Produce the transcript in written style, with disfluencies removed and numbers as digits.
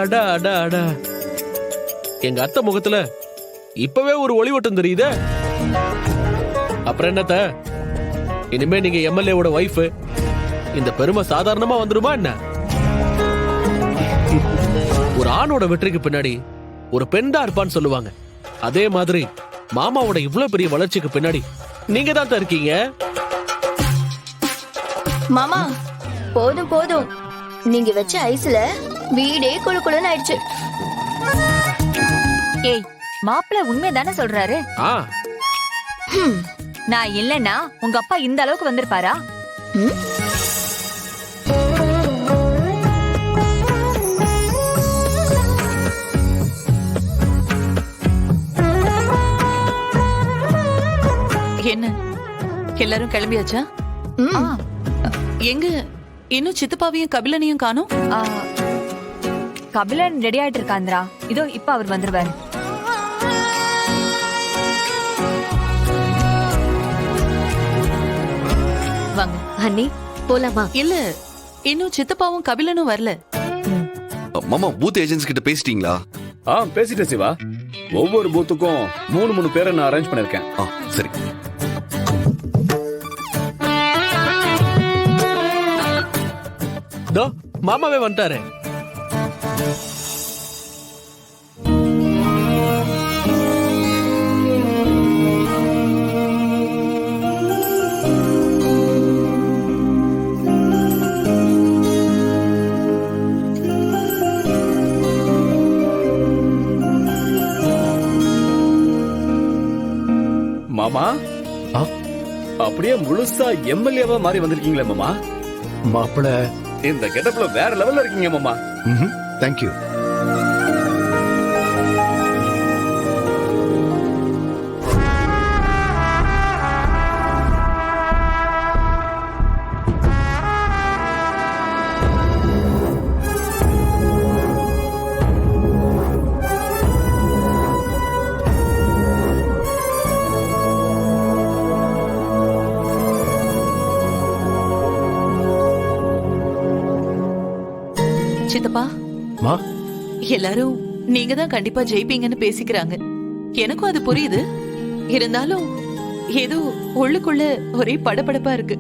அடா அடா அடா, எங்க அத்தை முகத்துல இப்பவே ஒரு ஒளிவட்டம் தெரியுதே. அப்புறம் என்னத்த, இனிமே நீங்க எம்எல்ஏவோட வைஃப், இந்த பெருமை சாதாரணமா வந்துருமா என்ன? ஒரு ஆணோட வெற்றிக்கு பின்னாடி ஒரு பெண் தான் இருப்பான்னு சொல்லுவாங்க. அதே மாதிரி மாமாவோட இவ்வளவு பெரிய வளர்ச்சிக்கு பின்னாடி நீங்க தான் இருக்கீங்க. மாமா போதும் போதும், நீங்க வச்ச ஐஸ்ல வீடே குளு குளுன்னு ஆயிடுச்சு. ஏய், மாப்பிள்ள உண்மைதானே சொல்றாரு? ஆ, நான் இல்லன்னா உங்க அப்பா இந்த அளவுக்கு வந்திருப்பாரா? என்ன எல்லாரும் கிளம்பியாச்சா? எங்க இன்னும் சித்தப்பாவையும் கபிலனையும் காணோம்? கபிலன் ரெடி ஆயிட்டு இருக்காந்திரா. இதோ இப்ப அவர் வந்துருவாரு. வாங்க அண்ணி, போலாமா? இல்ல, இன்னும் சித்தப்பாவும் கபிலனும் வரல. மாமா, பூத் ஏஜென்ட்ஸ் கிட்ட பேசிட்டீங்களா? பேசிட்டேன் சிவா. ஒவ்வொரு பூத்துக்கும் 3 பேரை நான் அரேஞ்ச் பண்ணிருக்கேன். சரி. தோ மாமாவே வந்துட்டாரு. மாமா, அப்படியே முழுசா எம்எல்ஏவா மாறி வந்திருக்கீங்களே மாமா. மாப்பிள, இந்த கெட்டப்ல வேற லெவல்ல இருக்கீங்க மாமா. தேங்க்யூ. சித்தப்பா, மா, எல்லாரும் நீங்க தான் கண்டிப்பா ஜெயிப்பீங்கன்னு பேசிக்கிறாங்க. எனக்கும் அது புரியுது. இருந்தாலும் ஏதோ உள்ளுக்குள்ள ஒரே படபடப்பா இருக்கு.